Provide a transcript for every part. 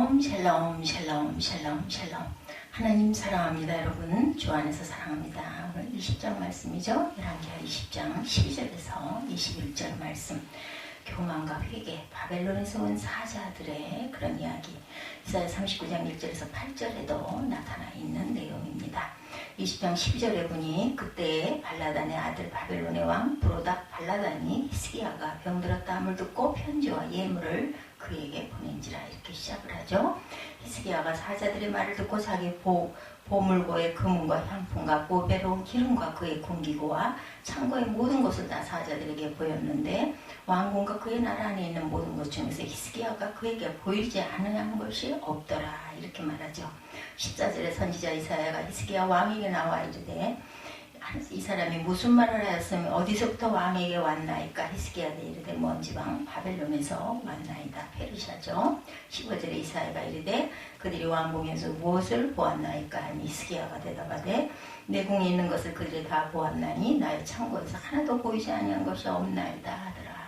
샬롬 샬롬 샬롬 샬롬 샬롬. 하나님 사랑합니다. 여러분 주 안에서 사랑합니다. 오늘 20장 말씀이죠. 열왕기하 20장 12절에서 21절 말씀. 교만과 회개, 바벨론에서 온 사자들의 그런 이야기. 이사야 39장 1절에서 8절에도 나타나 있는 내용입니다. 20장 12절에 보니 그때에 발라단의 아들 바벨론의 왕 브로닥 발라단이 히스기야가 병들었다 함을 듣고 편지와 예물을 그에게 보낸지라. 이렇게 시작을 하죠. 히스기야가 사자들의 말을 듣고 자기 보물고의 금은과 향품과 보배로운 기름과 그의 군기구와 창고의 모든 것을 다 사자들에게 보였는데 왕궁과 그의 나라 안에 있는 모든 것 중에서 히스기야가 그에게 보이지 않은 것이 없더라. 이렇게 말하죠. 14절에 선지자 이사야가 히스기야 왕에게 나와 이르되 이 사람이 무슨 말을 하였으면 어디서부터 왕에게 왔나이까? 히스기야가 이르되 먼 지방 바벨론에서 왔나이다. 페르시아죠. 15절에 이사야가 이르되 그들이 왕궁에서 무엇을 보았나이까? 하니 히스기야가 대답하되 내 궁에 있는 것을 그들이 다 보았나니 나의 창고에서 하나도 보이지 아니한 것이 없나이다 하더라.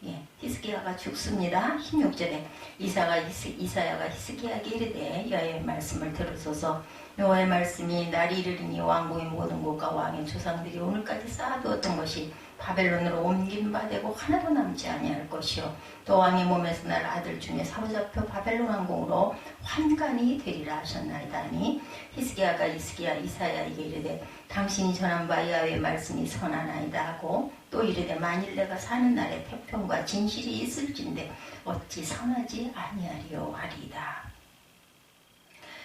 예, 히스기야가 죽습니다. 16절에 이사야가 히스기야에게 이르되 여호와의 말씀을 들으소서. 여호와의 말씀이 날이 이르리니 왕궁의 모든 곳과 왕의 조상들이 오늘까지 쌓아두었던 것이 바벨론으로 옮긴 바 되고 하나도 남지 아니할 것이요 또 왕의 몸에서 날 아들 중에 사로잡혀 바벨론 왕궁으로 환관이 되리라 하셨나이다 하니 히스기야가 이사야에게 이르되 당신이 전한 바 여호와의 말씀이 선하나이다 하고 또 이르되 만일 내가 사는 날에 태평과 진실이 있을진데 어찌 선하지 아니하리요 하리이다.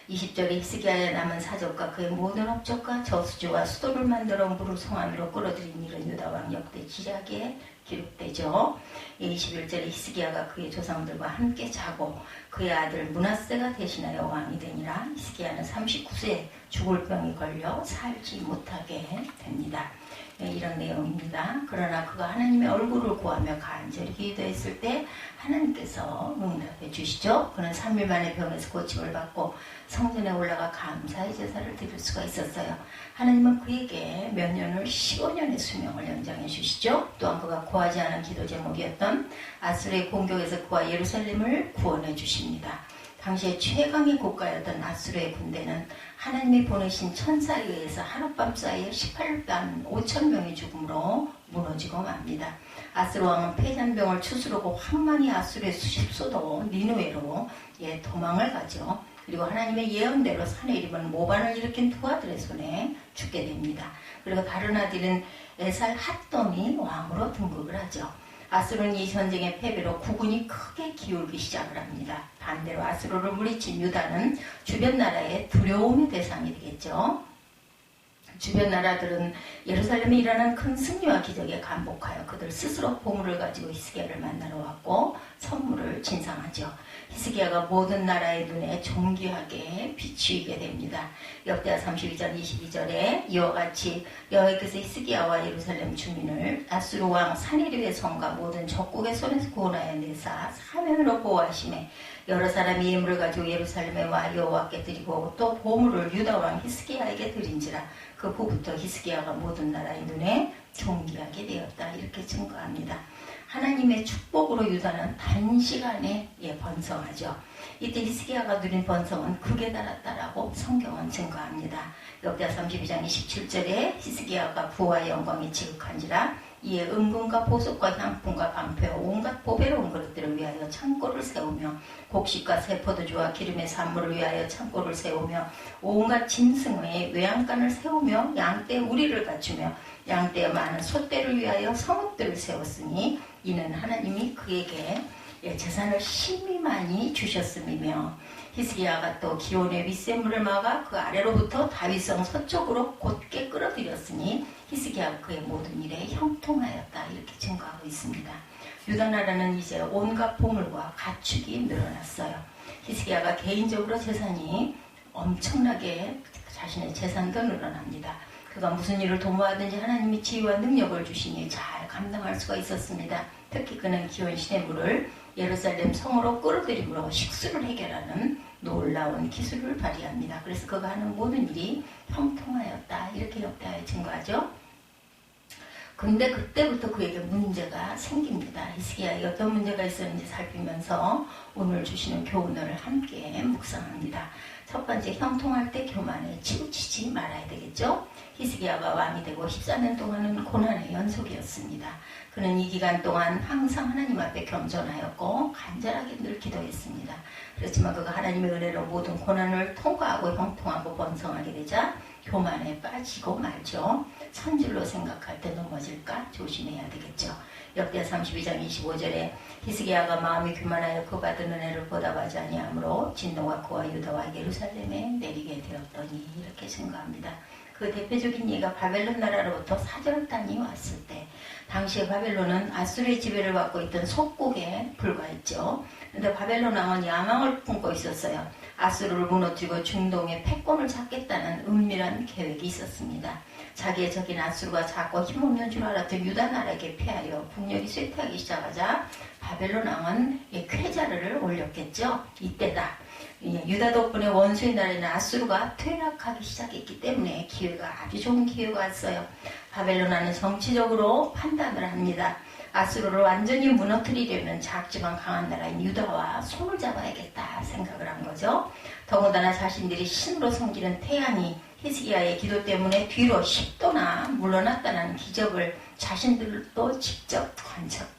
20절에 히스기야의 남은 사적과 그의 모든 업적과 저수지와 수도를 만들어 물을 성 안으로 끌어들인 일은 유다왕 역대 지략에 기록되죠. 21절에 히스기야가 그의 조상들과 함께 자고 그의 아들 므낫세가 대신하여 왕이 되니라. 히스기야는 39세에 죽을 병이 걸려 살지 못하게 됩니다. 이런 내용입니다. 그러나 그가 하나님의 얼굴을 구하며 간절히 기도했을 때 하나님께서 응답해 주시죠. 그는 3일 만에 병에서 고침을 받고 성전에 올라가 감사의 제사를 드릴 수가 있었어요. 하나님은 그에게 몇 년을 15년의 수명을 연장해 주시죠. 또한 그가 구하지 않은 기도 제목이었던 아수르의 공격에서 그와 예루살렘을 구원해 주십니다. 당시에 최강의 국가였던 아수르의 군대는 하나님이 보내신 천사에 의해서 하룻밤 사이에 18만 5천 명의 죽음으로 무너지고 맙니다. 아수르 왕은 폐잔병을 추스르고 황만히 아수르의 수십소도 니느웨로 도망을 가죠. 그리고 하나님의 예언대로 산에 이르면 모반을 일으킨 두 아들의 손에 죽게 됩니다. 그리고 다른 아들인 에살 핫돔이 왕으로 등극을 하죠. 아수르는 이 전쟁의 패배로 국군이 크게 기울기 시작을 합니다. 반대로 아수르를 물리친 유다는 주변 나라의 두려움의 대상이 되겠죠. 주변 나라들은 예루살렘에 일어난 큰 승리와 기적에 감복하여 그들 스스로 보물을 가지고 히스기야를 만나러 왔고 선물을 진상하죠. 히스기야가 모든 나라의 눈에 존귀하게 비추이게 됩니다. 역대하 32장 22절에 이와 같이 여호와께서 히스기야와 예루살렘 주민을 아수르 왕 사네립의 성과 모든 적국의 손에서 구원하여 내사 사면으로 보호하시매 여러 사람이 예물을 가지고 예루살렘에 와 여호와께 드리고 또 보물을 유다 왕 히스기야에게 드린지라. 그 후부터 히스기야가 모든 나라의 눈에 존귀하게 되었다. 이렇게 증거합니다. 하나님의 축복으로 유다는 단시간에 번성하죠. 이때 히스기야가 누린 번성은 극에 달았다라고 성경은 증거합니다. 역대하 32장 27절에 히스기야가 부와 영광이 지극한지라 이에 은금과 보석과 향품과 방패와 온갖 보배로운 것들을 위하여 창고를 세우며 곡식과 세포도주와 기름의 산물을 위하여 창고를 세우며 온갖 짐승의 외양간을 세우며 양떼 우리를 갖추며 양떼의 많은 소떼를 위하여 성읍들을 세웠으니 이는 하나님이 그에게 재산을 심히 많이 주셨음이며 히스기야가 또 기온의 윗샘물을 막아 그 아래로부터 다윗성 서쪽으로 곧게 끌어들였으니 히스기야가 그의 모든 일에 형통하였다. 이렇게 증거하고 있습니다. 유다 나라는 이제 온갖 보물과 가축이 늘어났어요. 히스기야가 개인적으로 재산이 엄청나게 자신의 재산도 늘어납니다. 그가 무슨 일을 도모하든지 하나님이 지혜와 능력을 주시니 잘 감당할 수가 있었습니다. 특히 그는 기온 시냇물을 예루살렘 성으로 끌어들임으로 식수를 해결하는 놀라운 기술을 발휘합니다. 그래서 그가 하는 모든 일이 형통하였다. 이렇게 역대하에 증거하죠. 근데 그때부터 그에게 문제가 생깁니다. 히스기야에 어떤 문제가 있었는지 살피면서 오늘 주시는 교훈을 함께 묵상합니다. 첫 번째, 형통할 때 교만에 치우치지 말아야 되겠죠. 히스기야가 왕이 되고 14년 동안은 고난의 연속이었습니다. 그는 이 기간 동안 항상 하나님 앞에 겸손하였고 간절하게 늘 기도했습니다. 그렇지만 그가 하나님의 은혜로 모든 고난을 통과하고 형통하고 번성하게 되자 교만에 빠지고 말죠. 선질로 생각할 때 넘어질까 조심해야 되겠죠. 역대 32장 25절에 히스기야가 마음이 교만하여 그 받은 은혜를 보답하지 아니하므로 진노가 그와 유다와 예루살렘에 내리게 되었더니 이렇게 생각합니다. 그 대표적인 예가 바벨론 나라로부터 사절단이 왔을 때 당시에 바벨론은 아수르의 지배를 받고 있던 속국에 불과했죠. 그런데 바벨론 왕은 야망을 품고 있었어요. 아수르를 무너뜨리고 중동의 패권을 잡겠다는 은밀한 계획이 있었습니다. 자기의 적인 아수르가 작고 힘없는 줄 알았던 유다 나라에게 패하여 국력이 쇠퇴하기 시작하자 바벨론 왕은 쾌자를 올렸겠죠. 이때다. 유다 덕분에 원수의 나라인 아수르가 퇴락하기 시작했기 때문에 기회가 아주 좋은 기회가 왔어요. 바벨론 왕은 정치적으로 판단을 합니다. 아수르를 완전히 무너뜨리려면 작지만 강한 나라인 유다와 손을 잡아야겠다 생각을 한 거죠. 더군다나 자신들이 신으로 섬기는 태양이 히스기야의 기도 때문에 뒤로 10도나 물러났다는 기적을 자신들도 직접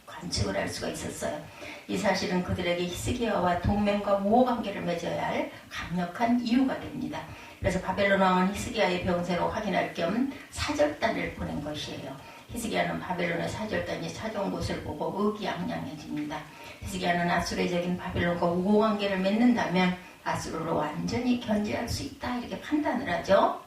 관측을 할 수가 있었어요. 이 사실은 그들에게 히스기야와 동맹과 우호관계를 맺어야 할 강력한 이유가 됩니다. 그래서 바벨론 왕은 히스기야의 병세로 확인할 겸 사절단을 보낸 것이에요. 히스기야는 바벨론의 사절단이 찾아온 곳을 보고 의기양양해집니다. 히스기야는 아수르의 적인 바벨론과 우호관계를 맺는다면 아수르를 완전히 견제할 수 있다 이렇게 판단을 하죠.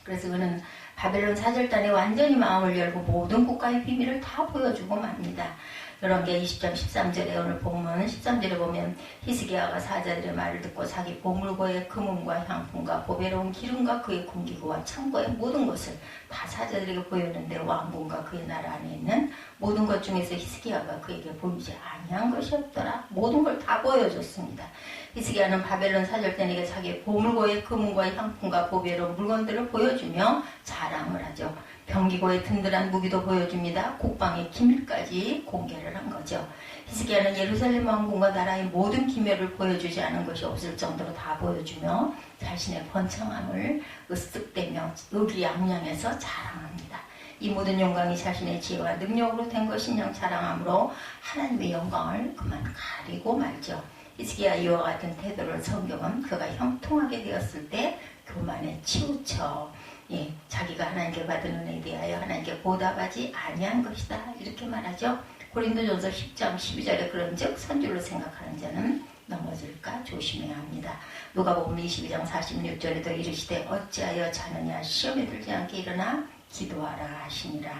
그래서 그는 바벨론 사절단에 완전히 마음을 열고 모든 국가의 비밀을 다 보여주고 맙니다. 열왕기하 20장 13절에 오늘 본문 13절에 보면 히스기야가 사자들의 말을 듣고 자기 보물고의 금은과 향품과 보배로운 기름과 그의 군기구와 창고의 모든 것을 다 사자들에게 보였는데 왕궁과 그의 나라 안에 있는 모든 것 중에서 히스기야가 그에게 보이지 아니한 것이 없더라. 모든 걸 다 보여줬습니다. 히스기야는 바벨론 사절단에게 자기의 보물고의 금은과 향품과 보배로운 물건들을 보여주며 자랑을 하죠. 병기고의 든든한 무기도 보여줍니다. 국방의 기밀까지 공개를 한 거죠. 히스기야는 예루살렘 왕궁과 나라의 모든 기묘를 보여주지 않은 것이 없을 정도로 다 보여주며 자신의 번창함을 으쓱대며 의기양양해서 자랑합니다. 이 모든 영광이 자신의 지혜와 능력으로 된 것인양 자랑함으로 하나님의 영광을 그만 가리고 말죠. 히스기야 이와 같은 태도를 성경은 그가 형통하게 되었을 때 교만에 치우쳐 자기가 하나님께 받은 은혜에 대하여 하나님께 보답하지 아니한 것이다 이렇게 말하죠. 고린도전서 10장 12절에 그런즉 선줄로 생각하는 자는 넘어질까 조심해야 합니다. 누가복음 22장 46절에도 이르시되 어찌하여 자느냐 시험에 들지 않게 일어나 기도하라 하시니라.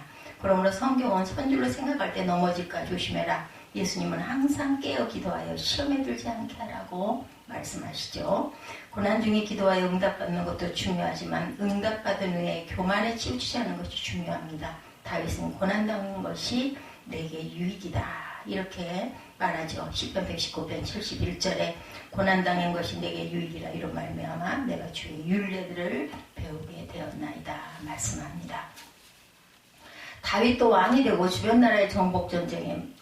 그러므로 성경은 선줄로 생각할 때 넘어질까 조심해라. 예수님은 항상 깨어 기도하여 시험에 들지 않게 하라고 말씀하시죠. 고난 중에 기도하여 응답받는 것도 중요하지만 응답받은 후에 교만에 치우치지 않는 것이 중요합니다. 다윗은 고난당한 것이 내게 유익이다 이렇게 말하죠. 시편 119편 71절에 고난당한 것이 내게 유익이라 이로 말미암아 내가 주의 율례들을 배우게 되었나이다 말씀합니다. 다윗도 왕이 되고 주변 나라의 전쟁이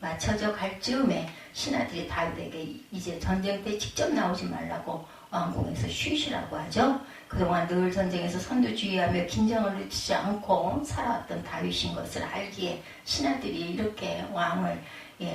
맞춰져 갈 즈음에 신하들이 다윗에게 이제 전쟁 때 직접 나오지 말라고 왕궁에서 쉬시라고 하죠. 그동안 늘 전쟁에서 선두주의하며 긴장을 늦추지 않고 살아왔던 다윗인 것을 알기에 신하들이 이렇게 왕을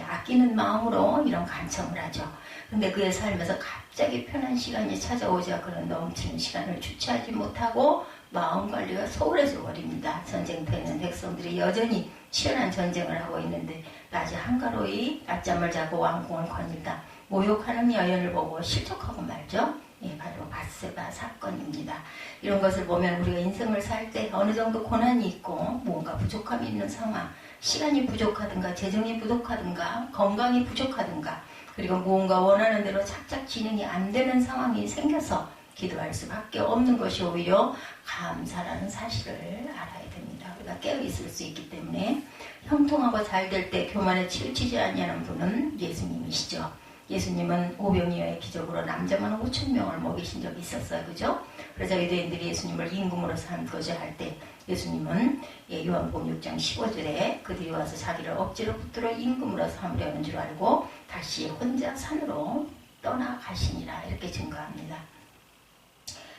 아끼는 마음으로 이런 간청을 하죠. 근데 그의 삶에서 갑자기 편한 시간이 찾아오자 그런 넘치는 시간을 주체하지 못하고 마음관리가 소홀해져 버립니다. 전쟁터에 있는 백성들이 여전히 치열한 전쟁을 하고 있는데 낮에 한가로이 낮잠을 자고 왕궁을 거닐다 모욕하는 여인을 보고 실족하고 말죠. 바로 밧세바 사건입니다. 이런 것을 보면 우리가 인생을 살 때 어느 정도 고난이 있고 뭔가 부족함이 있는 상황, 시간이 부족하든가 재정이 부족하든가 건강이 부족하든가 그리고 무언가 원하는 대로 착착 진행이 안 되는 상황이 생겨서 기도할 수밖에 없는 것이 오히려 감사라는 사실을 알아야 됩니다. 우리가 깨어있을 수 있기 때문에 형통하고 잘 될 때 교만에 치우치지 않냐는 분은 예수님이시죠. 예수님은 오병이어의 기적으로 남자만 5,000명을 먹이신 적이 있었어요. 그죠? 그러자 유대인들이 예수님을 임금으로 삼고자 할 때 예수님은 요한복음 6장 15절에 그들이 와서 자기를 억지로 붙들어 임금으로 삼으려는 줄 알고 다시 혼자 산으로 떠나가시니라 이렇게 증거합니다.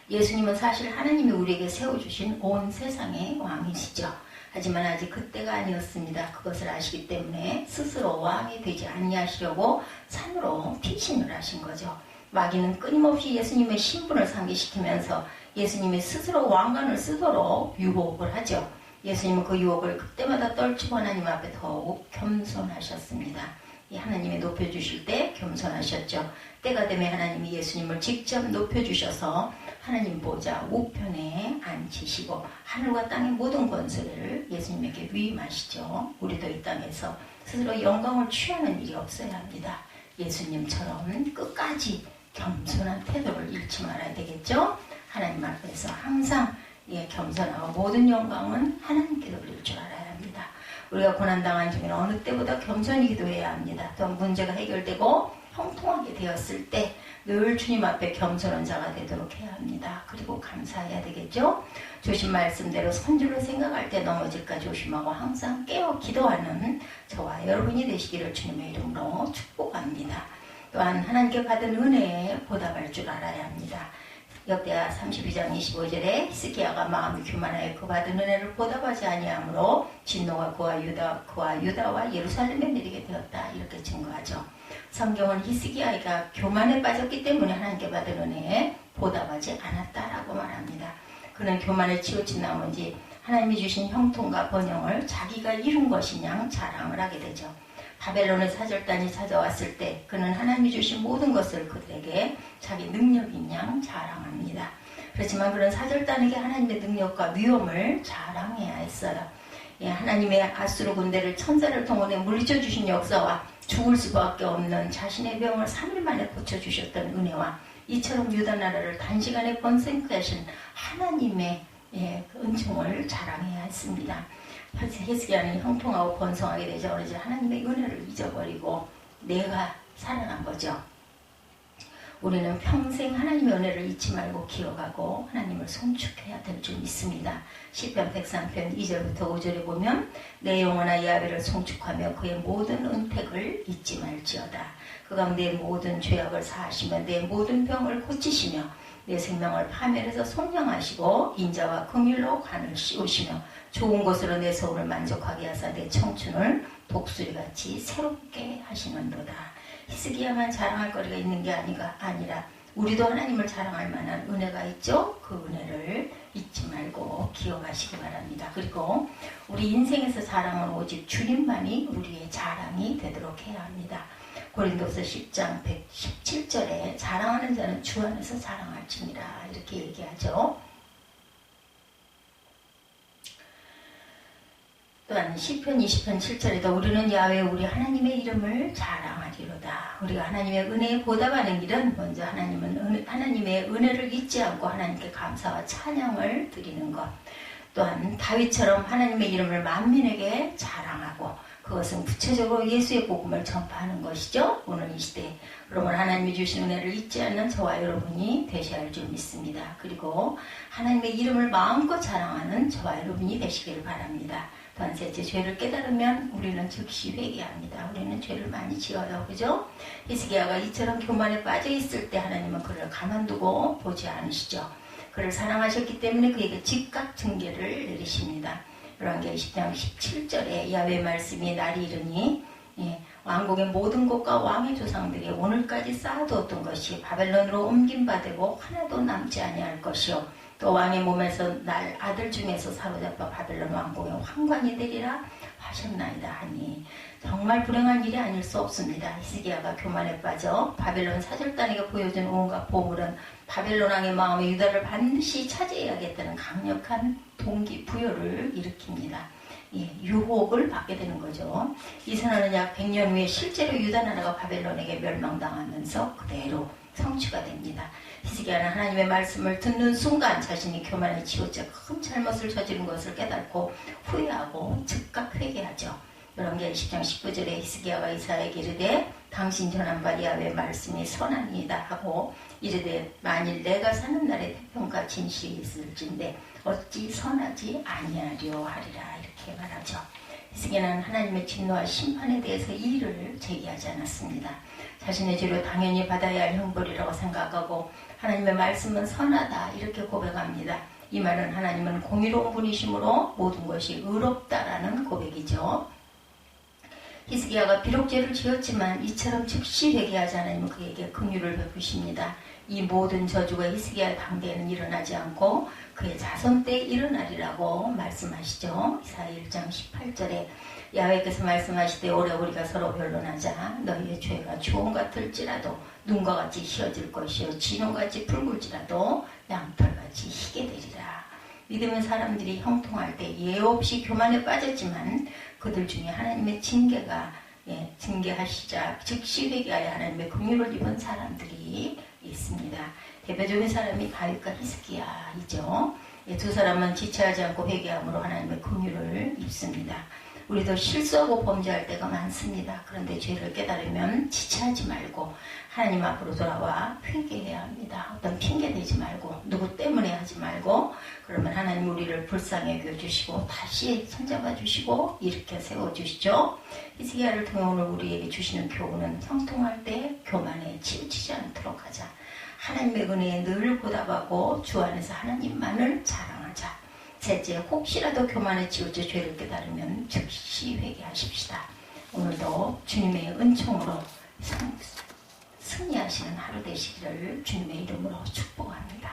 예수님은 사실 하나님이 우리에게 세워주신 온 세상의 왕이시죠. 하지만 아직 그때가 아니었습니다. 그것을 아시기 때문에 스스로 왕이 되지 아니하시려고 산으로 피신을 하신 거죠. 마귀는 끊임없이 예수님의 신분을 상기시키면서 예수님이 스스로 왕관을 쓰도록 유혹을 하죠. 예수님은 그 유혹을 그때마다 떨치고 하나님 앞에 더욱 겸손하셨습니다. 하나님이 높여주실 때 겸손하셨죠. 때가 되면 하나님이 예수님을 직접 높여주셔서 하나님 보좌 우편에 앉히시고 하늘과 땅의 모든 권세를 예수님에게 위임하시죠. 우리도 이 땅에서 스스로 영광을 취하는 일이 없어야 합니다. 예수님처럼 끝까지 겸손한 태도를 잃지 말아야 되겠죠. 하나님 앞에서 항상 겸손하고 모든 영광은 하나님께 돌릴 줄 알아야 합니다. 우리가 고난당한 중에는 어느 때보다 겸손히 기도해야 합니다. 또 문제가 해결되고 형통하게 되었을 때 늘 주님 앞에 겸손한 자가 되도록 해야 합니다. 그리고 감사해야 되겠죠. 주신 말씀대로 선주를 생각할 때 넘어질까 조심하고 항상 깨어 기도하는 저와 여러분이 되시기를 주님의 이름으로 축복합니다. 또한 하나님께 받은 은혜에 보답할 줄 알아야 합니다. 역대하 32장 25절에 히스기야가 마음이 교만하여 그 받은 은혜를 보답하지 아니하므로 진노가 그와 유다와 예루살렘에 내리게 되었다 이렇게 증거하죠. 성경은 히스기야가 교만에 빠졌기 때문에 하나님께 받은 은혜에 보답하지 않았다라고 말합니다. 그는 교만에 치우친 나머지 하나님이 주신 형통과 번영을 자기가 이룬 것이냐 자랑을 하게 되죠. 바벨론의 사절단이 찾아왔을 때 그는 하나님이 주신 모든 것을 그들에게 자기 능력인 양 자랑합니다. 그렇지만 그런 사절단에게 하나님의 능력과 위엄을 자랑해야 했어요. 하나님의 아수르 군대를 천사를 동원해 물리쳐 주신 역사와 죽을 수밖에 없는 자신의 병을 3일 만에 고쳐주셨던 은혜와 이처럼 유다 나라를 단시간에 번성케 하나님의 은총을 자랑해야 했습니다. 히스기야는 형통하고 번성하게 되자 그러지 하나님의 은혜를 잊어버리고 내가 살아난 거죠. 우리는 평생 하나님의 은혜를 잊지 말고 기억하고 하나님을 송축해야 될 줄 믿습니다. 시편 103편 2절부터 5절에 보면 내 영혼아 야훼를 송축하며 그의 모든 은택을 잊지 말지어다. 그가 내 모든 죄악을 사하시며 내 모든 병을 고치시며 내 생명을 파멸해서 속량하시고 인자와 긍휼로 관을 씌우시며 좋은 것으로 내 소원을 만족하게 하사 내 청춘을 독수리같이 새롭게 하시는도다. 히스기야만 자랑할 거리가 있는 게 아니라 우리도 하나님을 자랑할 만한 은혜가 있죠. 그 은혜를 잊지 말고 기억하시기 바랍니다. 그리고 우리 인생에서 자랑은 오직 주님만이 우리의 자랑이 되도록 해야 합니다. 고린도서 10장 117절에 자랑하는 자는 주 안에서 자랑할지니라 이렇게 얘기하죠. 또한 시편 20편 7절에도 우리는 야훼 우리 하나님의 이름을 자랑하리로다. 우리가 하나님의 은혜에 보답하는 길은 먼저 하나님의 은혜를 잊지 않고 하나님께 감사와 찬양을 드리는 것. 또한 다윗처럼 하나님의 이름을 만민에게 자랑하고 그것은 구체적으로 예수의 복음을 전파하는 것이죠. 오늘 이 시대에. 그러면 하나님이 주신 은혜를 잊지 않는 저와 여러분이 되셔야 할 줄 믿습니다. 그리고 하나님의 이름을 마음껏 자랑하는 저와 여러분이 되시길 바랍니다. 또한 셋째, 죄를 깨달으면 우리는 즉시 회개합니다. 우리는 죄를 많이 지어요. 그죠? 히스기야가 이처럼 교만에 빠져 있을 때 하나님은 그를 가만두고 보지 않으시죠. 그를 사랑하셨기 때문에 그에게 즉각 징계를 내리십니다. 열왕기 20장 17절에 야훼 말씀이 날이 이르니 왕국의 모든 곳과 왕의 조상들이 오늘까지 쌓아두었던 것이 바벨론으로 옮긴 바 되고 하나도 남지 아니할 것이요 또 왕의 몸에서 날 아들 중에서 사로잡아 바벨론 왕국의 황관이 되리라 하셨나이다 하니 정말 불행한 일이 아닐 수 없습니다. 히스기야가 교만에 빠져 바벨론 사절단에게 보여준 온갖 보물은 바벨론 왕의 마음에 유다를 반드시 차지해야겠다는 강력한 동기부여를 일으킵니다. 유혹을 받게 되는 거죠. 이 선언은 약 100년 후에 실제로 유다 나라가 바벨론에게 멸망당하면서 그대로 성취가 됩니다. 히스기야는 하나님의 말씀을 듣는 순간 자신이 교만에 치우쳐 큰 잘못을 저지른 것을 깨닫고 후회하고 즉각 회개하죠. 열왕기하 20장 19절에 히스기야가 이사야에게 이르되 당신 전한 바 야훼 말씀이 선하니이다 하고 이르되 만일 내가 사는 날에 태평과 진실이 있을진데 어찌 선하지 아니하려 하리라 이렇게 말하죠. 히스기야는 하나님의 진노와 심판에 대해서 이의를 제기하지 않았습니다. 자신의 죄로 당연히 받아야 할 형벌이라고 생각하고 하나님의 말씀은 선하다 이렇게 고백합니다. 이 말은 하나님은 공의로운 분이시므로 모든 것이 의롭다라는 고백이죠. 히스기야가 비록 죄를 지었지만 이처럼 즉시 회개하지 않으면 그에게 긍휼을 베푸십니다. 이 모든 저주가 히스기야 당대에는 일어나지 않고 그의 자손 때 일어나리라고 말씀하시죠. 이사야 1장 18절에 야훼께서 말씀하시되 올해 우리가 서로 변론하자 너희의 죄가 주홍 같을지라도 눈과 같이 희어질 것이요 진홍같이 붉을지라도 양털같이 희게 되리라. 믿음의 사람들이 형통할 때 예 없이 교만에 빠졌지만 그들 중에 하나님의 징계가 징계하시자 즉시 회개하여 하나님의 긍휼을 입은 사람들이 있습니다. 대표적인 사람이 다윗과 히스기야이죠. 두 사람은 지체하지 않고 회개함으로 하나님의 긍휼을 입습니다. 우리도 실수하고 범죄할 때가 많습니다. 그런데 죄를 깨달으면 지체하지 말고 하나님 앞으로 돌아와 회개해야 합니다. 어떤 핑계 대지 말고 누구 때문에 하지 말고 그러면 하나님 우리를 불쌍히 여겨주시고 다시 손잡아 주시고 일으켜 세워주시죠. 히스기야를 통해 오늘 우리에게 주시는 교훈은 형통할 때 교만에 치우치지 않도록 하자. 하나님의 은혜에 늘 보답하고 주 안에서 하나님만을 자랑하자. 셋째, 혹시라도 교만에 치우쳐 죄를 깨달으면 즉시 회개하십시다. 오늘도 주님의 은총으로 승리하시는 하루 되시기를 주님의 이름으로 축복합니다.